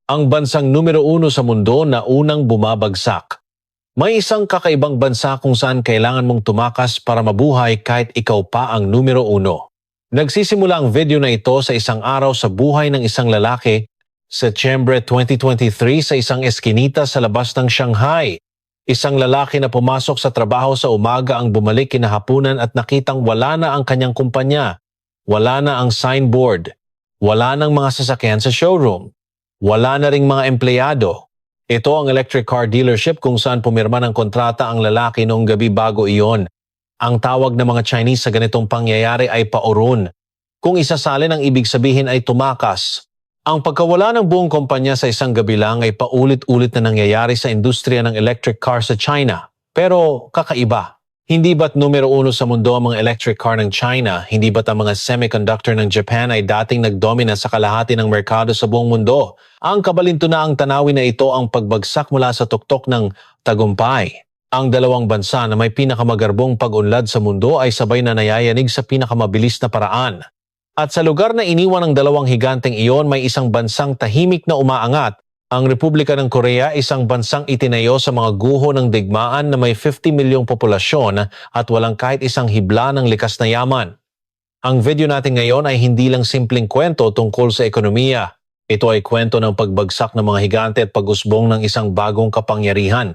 ang bansang numero 1 sa mundo na unang bumabagsak. May isang kakaibang bansa kung saan kailangan mong tumakas para mabuhay kahit ikaw pa ang numero 1. Nagsisimula ang video na ito sa isang araw sa buhay ng isang lalaki, Setyembre 2023 sa isang eskinita sa labas ng Shanghai. Isang lalaki na pumasok sa trabaho sa umaga ang bumalik kinahapunan at nakitang wala na ang kanyang kumpanya. Wala na ang signboard. Wala nang mga sasakyan sa showroom. Wala na ring mga empleyado. Ito ang electric car dealership kung saan pumirma ng kontrata ang lalaki noong gabi bago iyon. Ang tawag ng mga Chinese sa ganitong pangyayari ay paurun. Kung isasalin ang ibig sabihin ay tumakas. Ang pagkawala ng buong kumpanya sa isang gabi lang ay paulit-ulit na nangyayari sa industriya ng electric car sa China. Pero kakaiba. Hindi ba't numero 1 sa mundo ang mga electric car ng China? Hindi ba't ang mga semiconductor ng Japan ay dating nagdomina sa kalahati ng merkado sa buong mundo? Ang kabalintunaang tanawin na ito ang pagbagsak mula sa tuktok ng tagumpay. Ang dalawang bansa na may pinakamagarbong pag-unlad sa mundo ay sabay na nayayanig sa pinakamabilis na paraan. At sa lugar na iniwan ng dalawang higanteng iyon, may isang bansang tahimik na umaangat. Ang Republika ng Korea, isang bansang itinayo sa mga guho ng digmaan na may 50 milyong populasyon at walang kahit isang hibla ng likas na yaman. Ang video natin ngayon ay hindi lang simpleng kwento tungkol sa ekonomiya. Ito ay kwento ng pagbagsak ng mga higante at pag-usbong ng isang bagong kapangyarihan.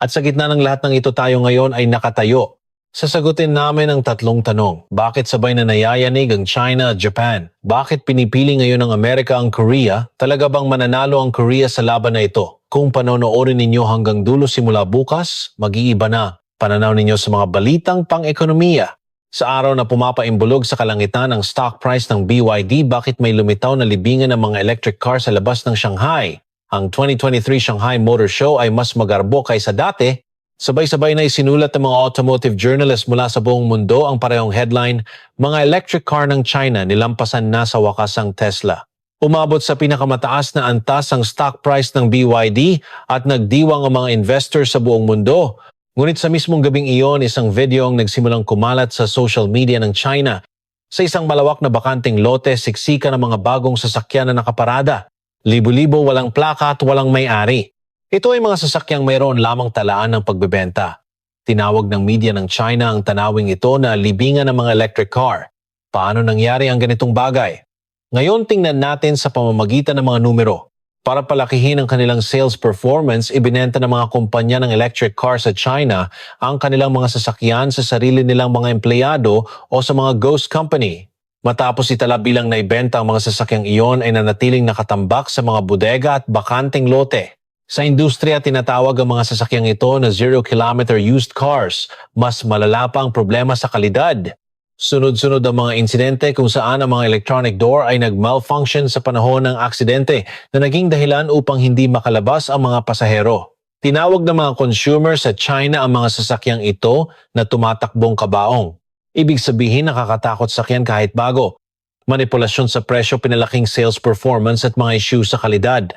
At sa gitna ng lahat ng ito tayo ngayon ay nakatayo. Sasagutin namin ang tatlong tanong. Bakit sabay na nayayanig ang China at Japan? Bakit pinipili ngayon ng Amerika ang Korea? Talaga bang mananalo ang Korea sa laban na ito? Kung panonoorin ninyo hanggang dulo simula bukas, mag-iiba na pananaw ninyo sa mga balitang pang-ekonomiya. Sa araw na pumapaimbulog sa kalangitan ang stock price ng BYD, bakit may lumitaw na libingan ng mga electric car sa labas ng Shanghai? Ang 2023 Shanghai Motor Show ay mas magarbo kaysa dati. Sabay-sabay na isinulat ng mga automotive journalists mula sa buong mundo ang parehong headline, mga electric car ng China nilampasan na sa wakas ang Tesla. Umabot sa pinakamataas na antas ang stock price ng BYD at nagdiwang ang mga investors sa buong mundo. Ngunit sa mismong gabing iyon, isang video ang nagsimulang kumalat sa social media ng China. Sa isang malawak na bakanting lote, siksika ng mga bagong sasakyan na nakaparada. Libo-libo, walang plaka at walang may-ari. Ito ay mga sasakyang mayroon lamang talaan ng pagbebenta. Tinawag ng media ng China ang tanawing ito na libingan ng mga electric car. Paano nangyari ang ganitong bagay? Ngayon tingnan natin sa pamamagitan ng mga numero. Para palakihin ang kanilang sales performance, ibinenta ng mga kumpanya ng electric car sa China ang kanilang mga sasakyan sa sarili nilang mga empleyado o sa mga ghost company. Matapos itala bilang naibenta ang mga sasakyang iyon ay nanatiling nakatambak sa mga bodega at bakanting lote. Sa industriya, tinatawag ang mga sasakyang ito na zero-kilometer used cars. Mas malala pa ang problema sa kalidad. Sunod-sunod ang mga insidente kung saan ang mga electronic door ay nag-malfunction sa panahon ng aksidente na naging dahilan upang hindi makalabas ang mga pasahero. Tinawag ng mga consumer sa China ang mga sasakyang ito na tumatakbong kabaong. Ibig sabihin nakakatakot sakyan kahit bago. Manipulasyon sa presyo, pinalaking sales performance at mga issue sa kalidad.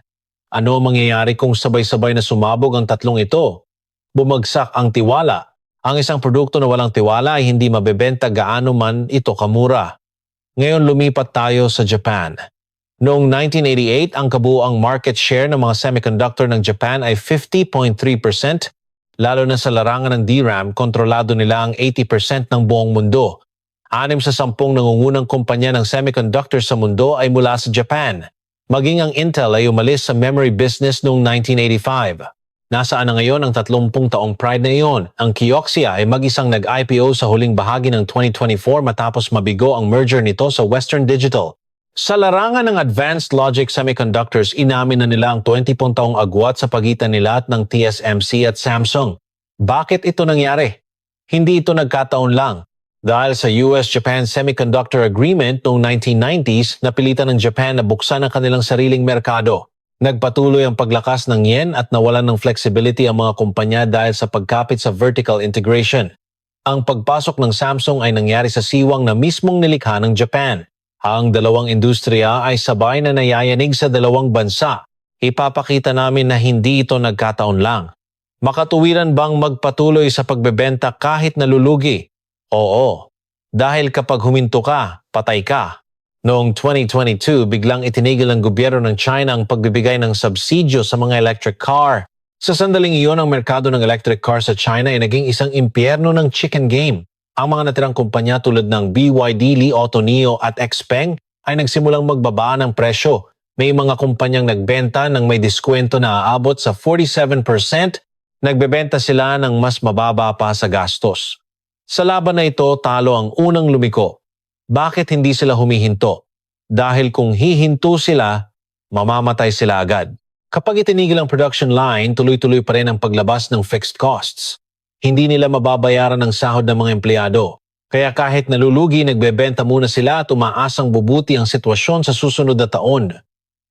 Ano ang mangyayari kung sabay-sabay na sumabog ang tatlong ito? Bumagsak ang tiwala. Ang isang produkto na walang tiwala ay hindi mabebenta gaano man ito kamura. Ngayon lumipat tayo sa Japan. Noong 1988, ang kabuuang market share ng mga semiconductor ng Japan ay 50.3%. Lalo na sa larangan ng DRAM, kontrolado nila ang 80% ng buong mundo. 6 sa 10 nangungunang kumpanya ng semiconductor sa mundo ay mula sa Japan. Maging ang Intel ay umalis sa memory business noong 1985. Nasaan na ngayon ang 30 taong pride na iyon? Ang Kioxia ay mag-isang nag-IPO sa huling bahagi ng 2024 matapos mabigo ang merger nito sa Western Digital. Sa larangan ng advanced logic semiconductors, inamin na nila ang 20 taong agwat sa pagitan nila at ng TSMC at Samsung. Bakit ito nangyari? Hindi ito nagkataon lang. Dahil sa US-Japan Semiconductor Agreement noong 1990s, napilitan ng Japan na buksan ang kanilang sariling merkado. Nagpatuloy ang paglakas ng yen at nawalan ng flexibility ang mga kumpanya dahil sa pagkapit sa vertical integration. Ang pagpasok ng Samsung ay nangyari sa siwang na mismong nilikha ng Japan. Ang dalawang industriya ay sabay na nayayanig sa dalawang bansa. Ipapakita namin na hindi ito nagkataon lang. Makatuwiran bang magpatuloy sa pagbebenta kahit nalulugi? Oo. Dahil kapag huminto ka, patay ka. Noong 2022, biglang itinigil ng gobyerno ng China ang pagbibigay ng subsidyo sa mga electric car. Sa sandaling iyon, ang merkado ng electric car sa China ay naging isang impyerno ng chicken game. Ang mga natirang kumpanya tulad ng BYD, Li Auto, NIO at XPeng ay nagsimulang magbaba ng presyo. May mga kumpanyang nagbenta ng may diskwento na aabot sa 47%, nagbebenta sila ng mas mababa pa sa gastos. Sa laban na ito, talo ang unang lumiko. Bakit hindi sila humihinto? Dahil kung hihinto sila, mamamatay sila agad. Kapag itinigil ang production line, tuloy-tuloy pa rin ang paglabas ng fixed costs. Hindi nila mababayaran ang sahod ng mga empleyado. Kaya kahit nalulugi, nagbebenta muna sila at umaasang bubuti ang sitwasyon sa susunod na taon.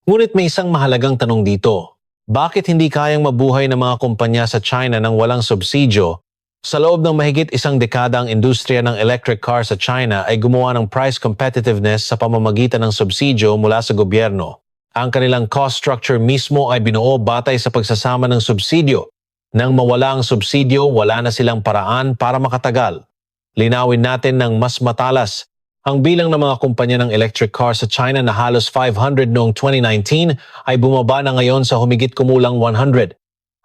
Ngunit may isang mahalagang tanong dito. Bakit hindi kayang mabuhay ng mga kumpanya sa China nang walang subsidyo? Sa loob ng mahigit isang dekada ang industriya ng electric car sa China ay gumawa ng price competitiveness sa pamamagitan ng subsidyo mula sa gobyerno. Ang kanilang cost structure mismo ay binuo batay sa pagsasama ng subsidyo. Nang mawala ang subsidyo, wala na silang paraan para makatagal. Linawin natin ng mas matalas. Ang bilang ng mga kumpanya ng electric car sa China na halos 500 noong 2019 ay bumaba na ngayon sa humigit kumulang 100.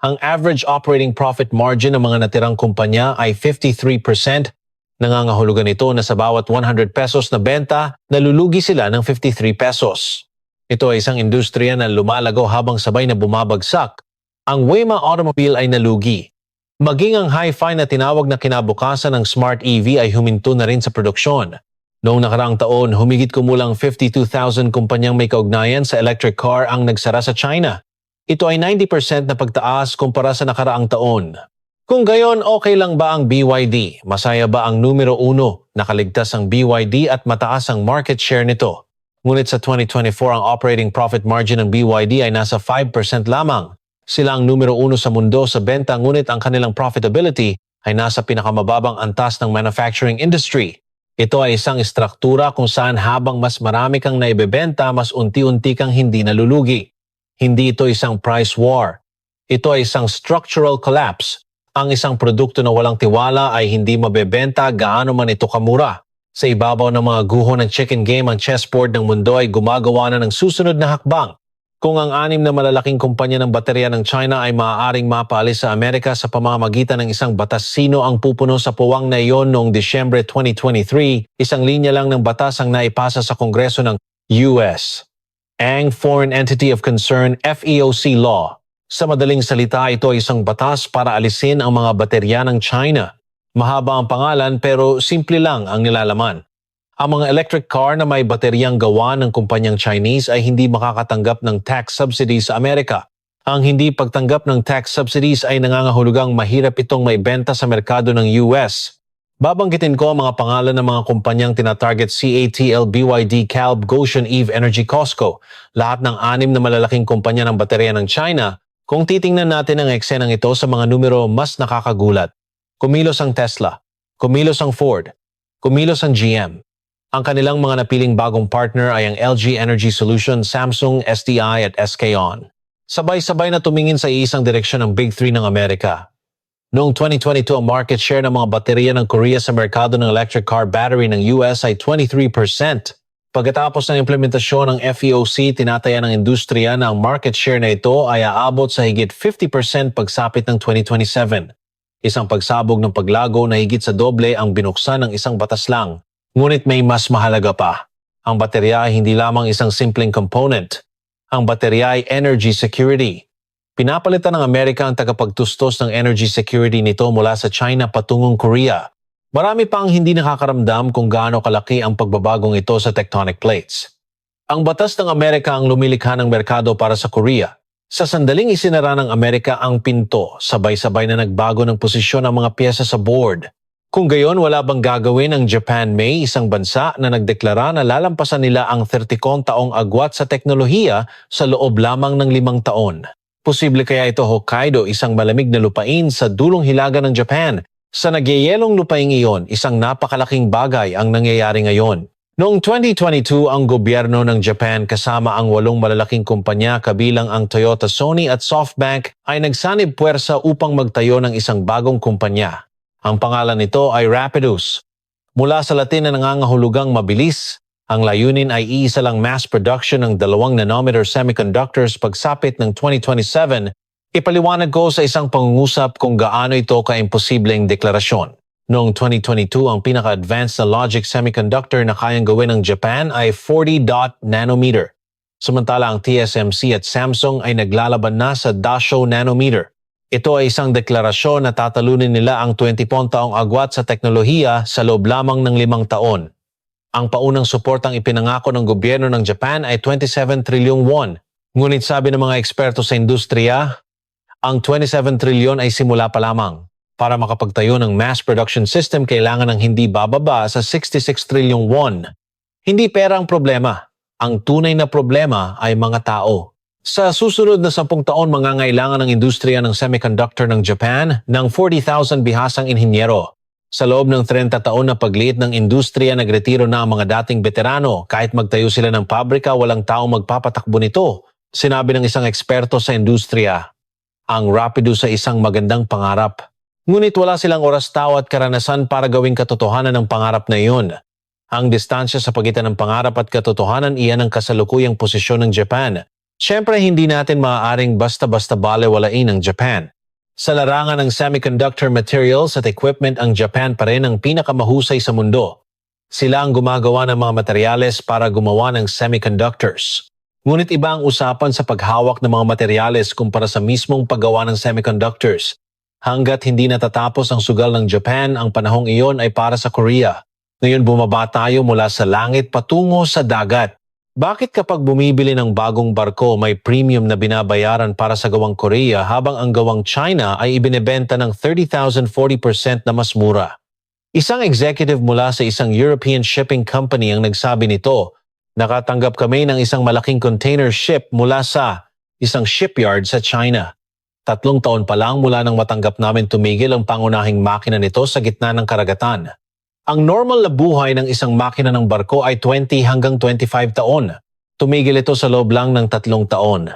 Ang average operating profit margin ng mga natirang kumpanya ay 53%. Nangangahulugan ito na sa bawat 100 pesos na benta, nalulugi sila ng 53 pesos. Ito ay isang industriya na lumalago habang sabay na bumabagsak. Ang Waymo Automobile ay nalugi. Maging ang hi-fi na tinawag na kinabukasan ng Smart EV ay huminto na rin sa produksyon. Noong nakaraang taon, humigit kumulang 52,000 kumpanyang may kaugnayan sa electric car ang nagsara sa China. Ito ay 90% na pagtaas kumpara sa nakaraang taon. Kung gayon, okay lang ba ang BYD? Masaya ba ang numero 1? Nakaligtas ang BYD at mataas ang market share nito. Ngunit sa 2024, ang operating profit margin ng BYD ay nasa 5% lamang. Sila ang numero 1 sa mundo sa benta, ngunit ang kanilang profitability ay nasa pinakamababang antas ng manufacturing industry. Ito ay isang istruktura kung saan habang mas marami kang naibebenta, mas unti-unti kang hindi nalulugi. Hindi ito isang price war. Ito ay isang structural collapse. Ang isang produkto na walang tiwala ay hindi mabebenta gaano man ito kamura. Sa ibabaw ng mga guho ng chicken game, ang chessboard ng mundo ay gumagawa na ng susunod na hakbang. Kung ang 6 na malalaking kumpanya ng baterya ng China ay maaaring mapaalis sa Amerika sa pamamagitan ng isang batas, sino ang pupuno sa puwang na iyon noong Disyembre 2023? Isang linya lang ng batas ang naipasa sa Kongreso ng US. Ang Foreign Entity of Concern FEOC Law. Sa madaling salita, ito ay isang batas para alisin ang mga baterya ng China. Mahaba ang pangalan pero simple lang ang nilalaman. Ang mga electric car na may bateryang gawa ng kumpanyang Chinese ay hindi makakatanggap ng tax subsidies sa Amerika. Ang hindi pagtanggap ng tax subsidies ay nangangahulugang mahirap itong maibenta sa merkado ng US. Babanggitin ko ang mga pangalan ng mga kumpanyang tinatarget: CATL, BYD, Calb, Gotion, Eve Energy, Costco. Lahat ng 6 na malalaking kumpanya ng baterya ng China. Kung titingnan natin ang eksenang ito sa mga numero, mas nakakagulat. Kumilos ang Tesla, kumilos ang Ford, kumilos ang GM. Ang kanilang mga napiling bagong partner ay ang LG Energy Solutions, Samsung, SDI at SK On. Sabay-sabay na tumingin sa iisang direksyon ng Big Three ng Amerika. Noong 2022, ang market share ng mga baterya ng Korea sa merkado ng electric car battery ng US ay 23%. Pagkatapos ng implementasyon ng FEOC, tinataya ng industriya na ang market share na ito ay aabot sa higit 50% pagsapit ng 2027. Isang pagsabog ng paglago na higit sa doble ang binuksan ng isang batas lang. Ngunit may mas mahalaga pa. Ang baterya ay hindi lamang isang simpleng component. Ang baterya ay energy security. Pinapalitan ng Amerika ang tagapagtustos ng energy security nito mula sa China patungong Korea. Marami pang hindi nakakaramdam kung gaano kalaki ang pagbabagong ito sa tectonic plates. Ang batas ng Amerika ang lumilikha ng merkado para sa Korea. Sa sandaling isinara ng Amerika ang pinto, sabay-sabay na nagbago ng posisyon ang mga piyesa sa board. Kung gayon, wala bang gagawin ang Japan? May isang bansa na nagdeklara na lalampasan nila ang 30 taong agwat sa teknolohiya sa loob lamang ng 5 taon. Posible kaya ito, Hokkaido, isang malamig na lupain sa dulong hilaga ng Japan? Sa nagyayelong lupaing iyon, isang napakalaking bagay ang nangyayari ngayon. Noong 2022, ang gobyerno ng Japan kasama ang 8 malalaking kumpanya kabilang ang Toyota, Sony at SoftBank ay nagsanib puwersa upang magtayo ng isang bagong kumpanya. Ang pangalan nito ay Rapidus. Mula sa Latin na nangangahulugang mabilis, Ang layunin ay iisa lang mass production ng 2 nanometer semiconductors pagsapit ng 2027. Ipaliwanag ko sa isang pangungusap kung gaano ito ka-imposibleng deklarasyon. Noong 2022, ang pinaka-advanced na logic semiconductor na kayang gawin ng Japan ay 40 nanometer. Samantala ang TSMC at Samsung ay naglalaban na sa 10 nanometer. Ito ay isang deklarasyon na tatalunin nila ang 20 taong agwat sa teknolohiya sa loob lamang ng 5 taon. Ang paunang suportang ipinangako ng gobyerno ng Japan ay 27 trilyong won. Ngunit sabi ng mga eksperto sa industriya, ang 27 trilyon ay simula pa lamang. Para makapagtayo ng mass production system, kailangan ng hindi bababa sa 66 trilyong won. Hindi pera ang problema. Ang tunay na problema ay mga tao. Sa susunod na 10 taon, mangangailangan ng industriya ng semiconductor ng Japan ng 40,000 bihasang inhinyero. Sa loob ng 30 taon na pagliit ng industriya, nagretiro na ang mga dating veterano. Kahit magtayo sila ng pabrika, walang taong magpapatakbo nito. Sinabi ng isang eksperto sa industriya, ang rapido sa isang magandang pangarap. Ngunit wala silang oras, tao at karanasan para gawing katotohanan ng pangarap na iyon. Ang distansya sa pagitan ng pangarap at katotohanan, iyan ang kasalukuyang posisyon ng Japan. Siyempre, hindi natin maaaring basta-basta balewalain ang Japan. Sa larangan ng semiconductor materials at equipment, ang Japan pa rin ang pinakamahusay sa mundo. Sila ang gumagawa ng mga materyales para gumawa ng semiconductors. Ngunit iba ang usapan sa paghawak ng mga materyales kumpara sa mismong paggawa ng semiconductors. Hanggat hindi natatapos ang sugal ng Japan, ang panahong iyon ay para sa Korea. Ngayon bumaba tayo mula sa langit patungo sa dagat. Bakit kapag bumibili ng bagong barko may premium na binabayaran para sa gawang Korea habang ang gawang China ay ibinebenta ng 30,000 40% na mas mura? Isang executive mula sa isang European shipping company ang nagsabi nito. Nakatanggap kami ng isang malaking container ship mula sa isang shipyard sa China. 3 taon pa lang mula nang matanggap namin, tumigil ang pangunahing makina nito sa gitna ng karagatan. Ang normal na buhay ng isang makina ng barko ay 20 hanggang 25 taon. Tumigil ito sa loob lang ng 3 taon.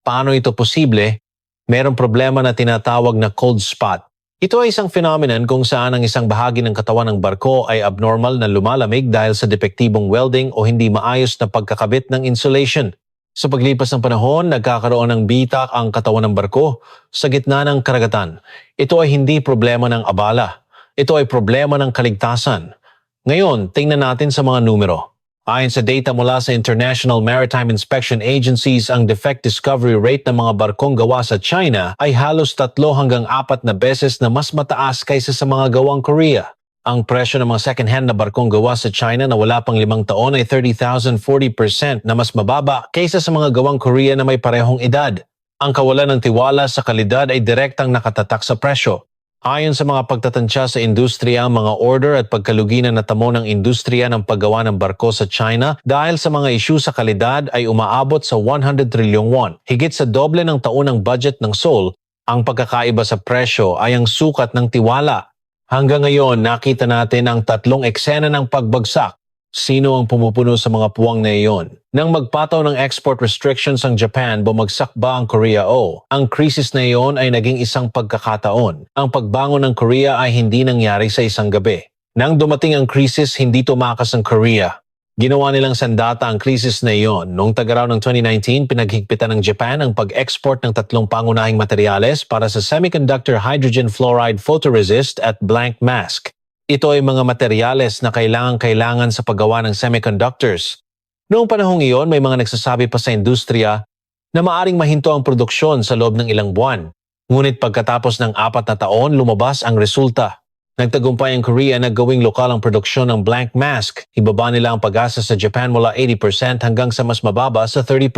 Paano ito posible? Merong problema na tinatawag na cold spot. Ito ay isang phenomenon kung saan ang isang bahagi ng katawan ng barko ay abnormal na lumalamig dahil sa depektibong welding o hindi maayos na pagkakabit ng insulation. Sa paglipas ng panahon, nagkakaroon ng bitak ang katawan ng barko sa gitna ng karagatan. Ito ay hindi problema ng abala. Ito ay problema ng kaligtasan. Ngayon, tingnan natin sa mga numero. Ayon sa data mula sa International Maritime Inspection Agencies, ang defect discovery rate ng mga barkong gawa sa China ay halos 3 hanggang 4 na beses na mas mataas kaysa sa mga gawang Korea. Ang presyo ng mga second-hand na barkong gawa sa China na wala pang 5 taon ay 30,000 40% na mas mababa kaysa sa mga gawang Korea na may parehong edad. Ang kawalan ng tiwala sa kalidad ay direktang nakatatak sa presyo. Ayon sa mga pagtatansya sa industriya, ang mga order at pagkalugi na natamo ng industriya ng paggawa ng barko sa China dahil sa mga isyu sa kalidad ay umaabot sa 100 trilyong won. Higit sa doble ng taunang budget ng Seoul, ang pagkakaiba sa presyo ay ang sukat ng tiwala. Hanggang ngayon, nakita natin ang 3 eksena ng pagbagsak. Sino ang pumupuno sa mga puwang na iyon? Nang magpataw ng export restrictions ang Japan, bumagsak ba ang Korea? Ang krisis na iyon ay naging isang pagkakataon. Ang pagbangon ng Korea ay hindi nangyari sa isang gabi. Nang dumating ang krisis, hindi tumakas ang Korea. Ginawa nilang sandata ang krisis na iyon. Noong tag-araw ng 2019, pinaghigpitan ng Japan ang pag-export ng 3 pangunahing materyales para sa semiconductor hydrogen fluoride photoresist at blank mask. Ito ay mga materyales na kailangan sa paggawa ng semiconductors. Noong panahong iyon, may mga nagsasabi pa sa industriya na maaring mahinto ang produksyon sa loob ng ilang buwan. Ngunit pagkatapos ng 4 na taon, lumabas ang resulta. Nagtagumpay ang Korea na gawing lokal ang produksyon ng blank mask. Ibaba nila ang pag-asa sa Japan mula 80% hanggang sa mas mababa sa 30%.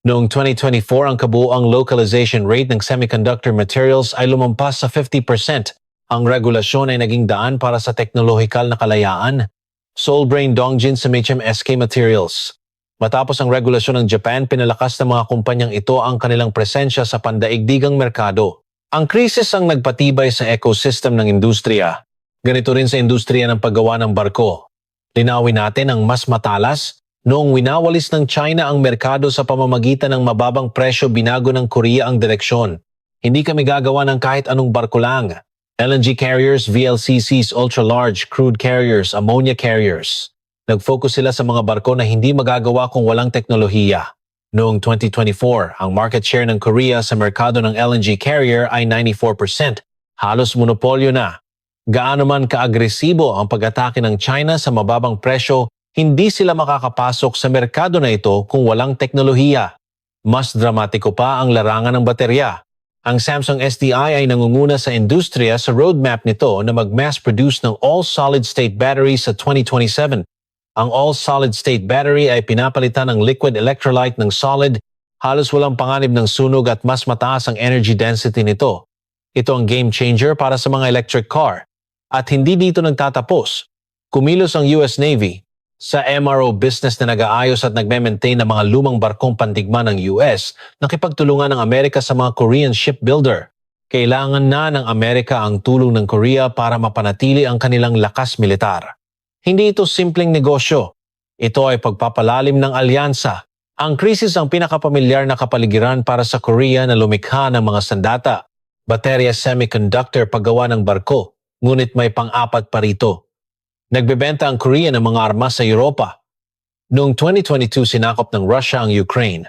Noong 2024, ang kabuuang localization rate ng semiconductor materials ay lumampas sa 50%. Ang regulasyon ay naging daan para sa teknolohikal na kalayaan. Seoul-Brain Dongjin sa SK Materials. Matapos ang regulasyon ng Japan, pinalakas ng mga kumpanyang ito ang kanilang presensya sa pandaigdigang merkado. Ang krisis ang nagpatibay sa ecosystem ng industriya. Ganito rin sa industriya ng paggawa ng barko. Linawin natin ang mas matalas. Noong winawalis ng China ang merkado sa pamamagitan ng mababang presyo, binago ng Korea ang direksyon. Hindi kami gagawa ng kahit anong barko lang. LNG carriers, VLCCs, ultra-large crude carriers, ammonia carriers. Nag-focus sila sa mga barko na hindi magagawa kung walang teknolohiya. Noong 2024, ang market share ng Korea sa merkado ng LNG carrier ay 94%. Halos monopolyo na. Gaano man kaagresibo ang pag-atake ng China sa mababang presyo, hindi sila makakapasok sa merkado na ito kung walang teknolohiya. Mas dramatiko pa ang larangan ng baterya. Ang Samsung SDI ay nangunguna sa industriya sa roadmap nito na mag-mass produce ng all-solid-state battery sa 2027. Ang all-solid-state battery ay pinapalitan ng liquid electrolyte ng solid, halos walang panganib ng sunog at mas mataas ang energy density nito. Ito ang game changer para sa mga electric car. At hindi dito nagtatapos. Kumilos ang US Navy sa MRO business na nag-aayos at nagme-maintain ng mga lumang barkong pandigma ng US, nakipagtulungan ng Amerika sa mga Korean shipbuilder. Kailangan na ng Amerika ang tulong ng Korea para mapanatili ang kanilang lakas militar. Hindi ito simpleng negosyo. Ito ay pagpapalalim ng alyansa. Ang krisis ang pinakapamilyar na kapaligiran para sa Korea na lumikha ng mga sandata, baterya semiconductor paggawa ng barko, ngunit may pang-apat pa rito. Nagbebenta ang Korea ng mga armas sa Europa. Noong 2022 sinakop ng Russia ang Ukraine.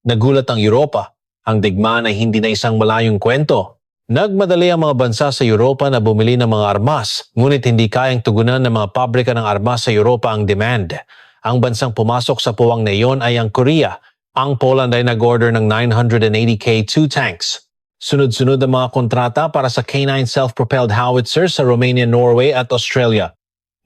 Nagulat ang Europa. Ang digmaan ay hindi na isang malayong kwento. Nagmadali ang mga bansa sa Europa na bumili ng mga armas, ngunit hindi kayang tugunan ng mga pabrika ng armas sa Europa ang demand. Ang bansang pumasok sa puwang na iyon ay ang Korea. Ang Poland ay nag-order ng 980 K2 tanks. Sunod-sunod ang mga kontrata para sa K9 self-propelled howitzers sa Romania, Norway at Australia.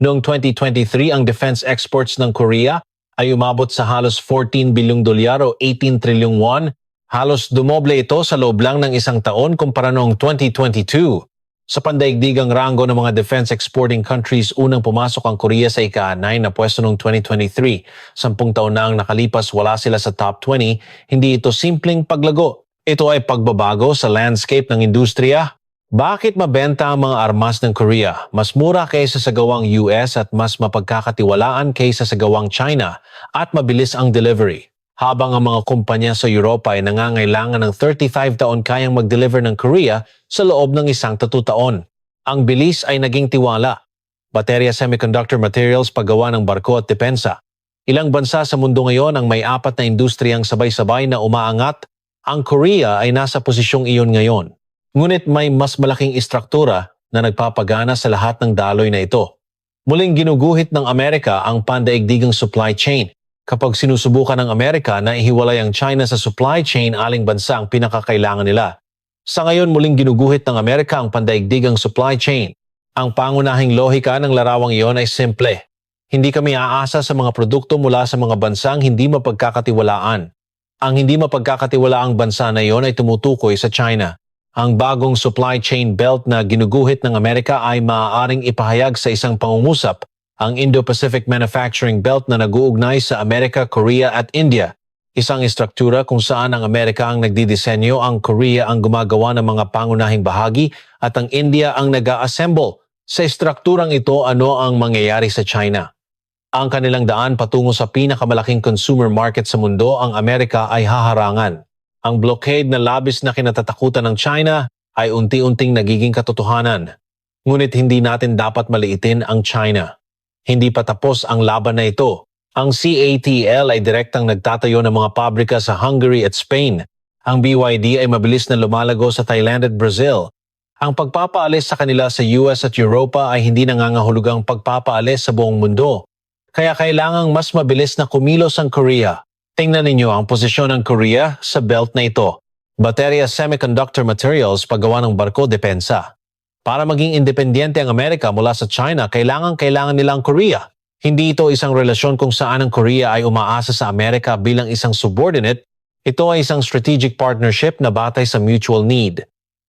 Noong 2023, ang defense exports ng Korea ay umabot sa halos 14 bilyong dolyar o 18 trilyong won. Halos dumoble ito sa loob lang ng isang taon kumpara noong 2022. Sa pandaigdigang ranggo ng mga defense exporting countries, unang pumasok ang Korea sa ika-9 na pwesto noong 2023. 10 taon na ang nakalipas, wala sila sa top 20. Hindi ito simpleng paglago. Ito ay pagbabago sa landscape ng industriya. Bakit mabenta ang mga armas ng Korea? Mas mura kaysa sa gawang US at mas mapagkakatiwalaan kaysa sa gawang China at mabilis ang delivery. Habang ang mga kumpanya sa Europa ay nangangailangan ng 35 taon kayang mag-deliver ng Korea sa loob ng 1 to 2 taon. Ang bilis ay naging tiwala. Baterya semiconductor materials paggawa ng barko at depensa. Ilang bansa sa mundo ngayon ang may 4 na industriyang sabay-sabay na umaangat. Ang Korea ay nasa posisyong iyon ngayon. Ngunit may mas malaking istruktura na nagpapagana sa lahat ng daloy na ito. Muling ginuguhit ng Amerika ang pandaigdigang supply chain. Kapag sinusubukan ng Amerika na ihiwalay ang China sa supply chain, aling bansa ang pinakakailangan nila. Sa ngayon, muling ginuguhit ng Amerika ang pandaigdigang supply chain. Ang pangunahing lohika ng larawang iyon ay simple. Hindi kami aasa sa mga produkto mula sa mga bansang hindi mapagkakatiwalaan. Ang hindi mapagkakatiwalaang bansa na iyon ay tumutukoy sa China. Ang bagong supply chain belt na ginuguhit ng Amerika ay maaaring ipahayag sa isang pangungusap, ang Indo-Pacific Manufacturing Belt na nag-uugnay sa Amerika, Korea at India. Isang istruktura kung saan ang Amerika ang nagdidisenyo, ang Korea ang gumagawa ng mga pangunahing bahagi at ang India ang nag-a-assemble. Sa istrukturang ito, ano ang mangyayari sa China? Ang kanilang daan patungo sa pinakamalaking consumer market sa mundo, ang Amerika, ay haharangan. Ang blockade na labis na kinatatakutan ng China ay unti-unting nagiging katotohanan. Ngunit hindi natin dapat maliitin ang China. Hindi pa tapos ang laban na ito. Ang CATL ay direktang nagtatayo ng mga pabrika sa Hungary at Spain. Ang BYD ay mabilis na lumalago sa Thailand at Brazil. Ang pagpapaalis sa kanila sa US at Europa ay hindi nangangahulugang pagpapaalis sa buong mundo. Kaya kailangang mas mabilis na kumilos ang Korea. Tingnan ninyo ang posisyon ng Korea sa belt na ito. Baterya semiconductor materials paggawa ng barko depensa. Para maging independyente ang Amerika mula sa China, kailangan nila ang Korea. Hindi ito isang relasyon kung saan ang Korea ay umaasa sa Amerika bilang isang subordinate. Ito ay isang strategic partnership na batay sa mutual need.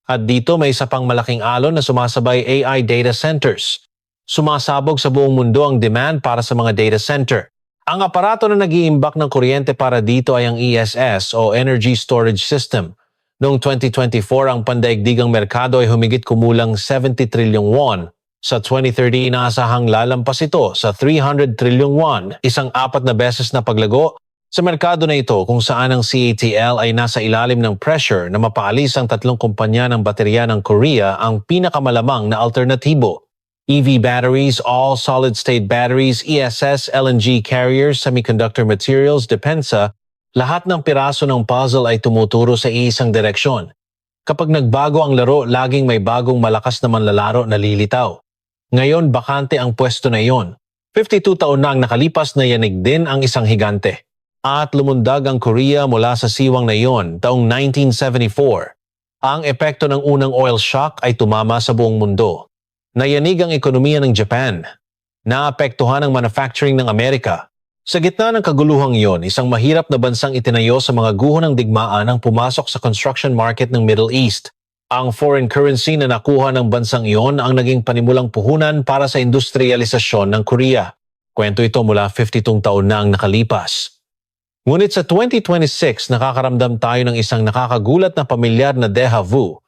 At dito may isa pang malaking alon na sumasabay, AI data centers. Sumasabog sa buong mundo ang demand para sa mga data center. Ang aparato na nag-iimbak ng kuryente para dito ay ang ESS o Energy Storage System. Noong 2024, ang pandaigdigang merkado ay humigit kumulang 70 trilyong won. Sa 2030, inaasahang lalampas ito sa 300 trilyong won, isang 4 na beses na paglago sa merkado na ito kung saan ang CATL ay nasa ilalim ng pressure na mapaalis ang 3 kumpanya ng baterya ng Korea, ang pinakamalamang na alternatibo. EV batteries, all solid-state batteries, ESS, LNG carriers, semiconductor materials, depensa, lahat ng piraso ng puzzle ay tumuturo sa iisang direksyon. Kapag nagbago ang laro, laging may bagong malakas na manlalaro na lilitaw. Ngayon, bakante ang pwesto na iyon. 52 taon na ang nakalipas na yanig din ang isang higante. At lumundag ang Korea mula sa siwang na iyon taong 1974. Ang epekto ng unang oil shock ay tumama sa buong mundo. Nayanig ang ekonomiya ng Japan. Naapektuhan ang manufacturing ng Amerika. Sa gitna ng kaguluhang iyon, isang mahirap na bansang itinayo sa mga guho ng digmaan ang pumasok sa construction market ng Middle East. Ang foreign currency na nakuha ng bansang iyon ang naging panimulang puhunan para sa industrialisasyon ng Korea. Kwento ito mula 52 taon na ang nakalipas. Ngunit sa 2026, nakakaramdam tayo ng isang nakakagulat na pamilyar na déjà vu.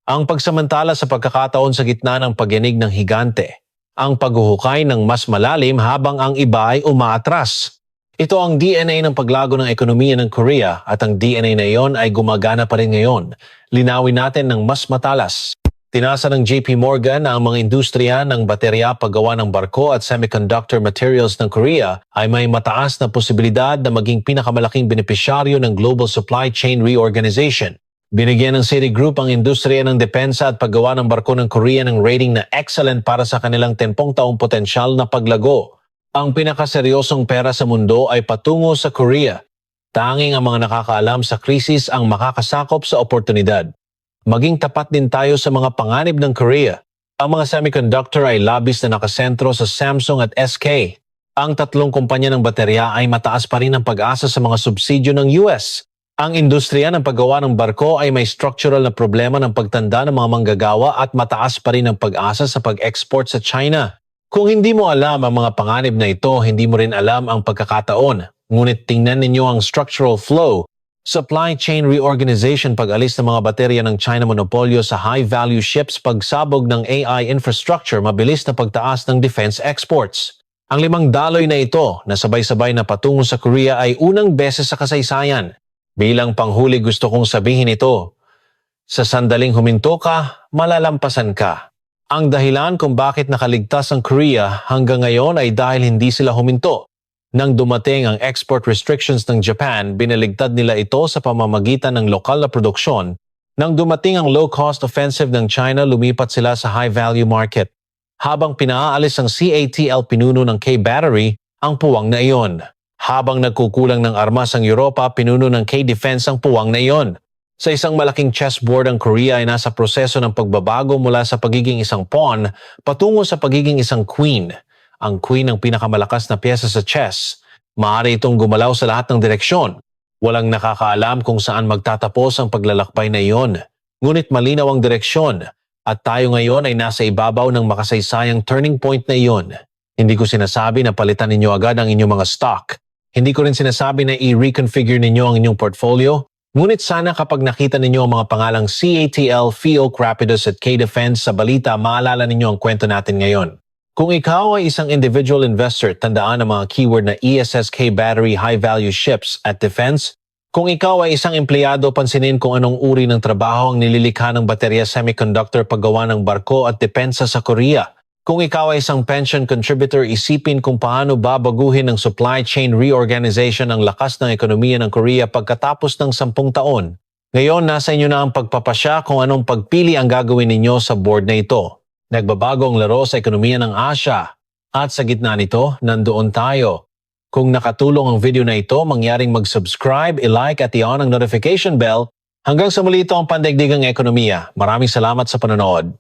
Ang pagsamantala sa pagkakataon sa gitna ng pagyanig ng higante. Ang paghuhukay ng mas malalim habang ang iba ay umaatras. Ito ang DNA ng paglago ng ekonomiya ng Korea at ang DNA na iyon ay gumagana pa rin ngayon. Linawin natin ng mas matalas. Tinasa ng JP Morgan na ang mga industriya ng baterya, paggawa ng barko at semiconductor materials ng Korea ay may mataas na posibilidad na maging pinakamalaking benepisyaryo ng global supply chain reorganization. Binigyan ng Citigroup ang industriya ng depensa at paggawa ng barko ng Korea ng rating na excellent para sa kanilang 10 taong potensyal na paglago. Ang pinakaseryosong pera sa mundo ay patungo sa Korea. Tanging ang mga nakakaalam sa krisis ang makakasakop sa oportunidad. Maging tapat din tayo sa mga panganib ng Korea. Ang mga semiconductor ay labis na nakasentro sa Samsung at SK. Ang tatlong kumpanya ng baterya ay mataas pa rin ang pag-asa sa mga subsidyo ng US. Ang industriya ng paggawa ng barko ay may structural na problema ng pagtanda ng mga manggagawa at mataas pa rin ang pag-asa sa pag-export sa China. Kung hindi mo alam ang mga panganib na ito, hindi mo rin alam ang pagkakataon. Ngunit tingnan ninyo ang structural flow. Supply chain reorganization, pag-alis ng mga baterya ng China monopolyo sa high-value ships, pagsabog ng AI infrastructure, mabilis na pagtaas ng defense exports. Ang 5 daloy na ito na sabay-sabay na patungo sa Korea ay unang beses sa kasaysayan. Bilang panghuli gusto kong sabihin ito, sa sandaling huminto ka, malalampasan ka. Ang dahilan kung bakit nakaligtas ang Korea hanggang ngayon ay dahil hindi sila huminto. Nang dumating ang export restrictions ng Japan, binaligtad nila ito sa pamamagitan ng lokal na produksyon. Nang dumating ang low-cost offensive ng China, lumipat sila sa high-value market. Habang pinaalis ang CATL pinuno ng K-Battery, ang puwang na iyon. Habang nagkukulang ng armas ang Europa, pinuno ng K-Defense ang puwang na iyon. Sa isang malaking chessboard, ang Korea ay nasa proseso ng pagbabago mula sa pagiging isang pawn patungo sa pagiging isang queen. Ang queen ang pinakamalakas na piyesa sa chess. Maaari itong gumalaw sa lahat ng direksyon. Walang nakakaalam kung saan magtatapos ang paglalakbay na iyon. Ngunit malinaw ang direksyon at tayo ngayon ay nasa ibabaw ng makasaysayang turning point na iyon. Hindi ko sinasabi na palitan ninyo agad ang inyong mga stock. Hindi ko rin sinasabi na i-reconfigure ninyo ang inyong portfolio. Ngunit sana kapag nakita ninyo ang mga pangalang CATL, FIOC, Rapidus at K-Defense sa balita, maalala ninyo ang kwento natin ngayon. Kung ikaw ay isang individual investor, tandaan ang mga keyword na ESS, K-Battery, high-value ships at defense. Kung ikaw ay isang empleyado, pansinin kung anong uri ng trabaho ang nililikha ng baterya, semiconductor, paggawa ng barko at depensa sa Korea. Kung ikaw ay isang pension contributor, isipin kung paano babaguhin ng supply chain reorganization ang lakas ng ekonomiya ng Korea pagkatapos ng 10 taon. Ngayon, nasa inyo na ang pagpapasya kung anong pagpili ang gagawin ninyo sa board na ito. Nagbabago ang laro sa ekonomiya ng Asya. At sa gitna nito, nandoon tayo. Kung nakatulong ang video na ito, mangyaring mag-subscribe, i-like at i-on ang notification bell. Hanggang sa muli ito ang Pandaigdigang Ekonomiya. Maraming salamat sa panonood.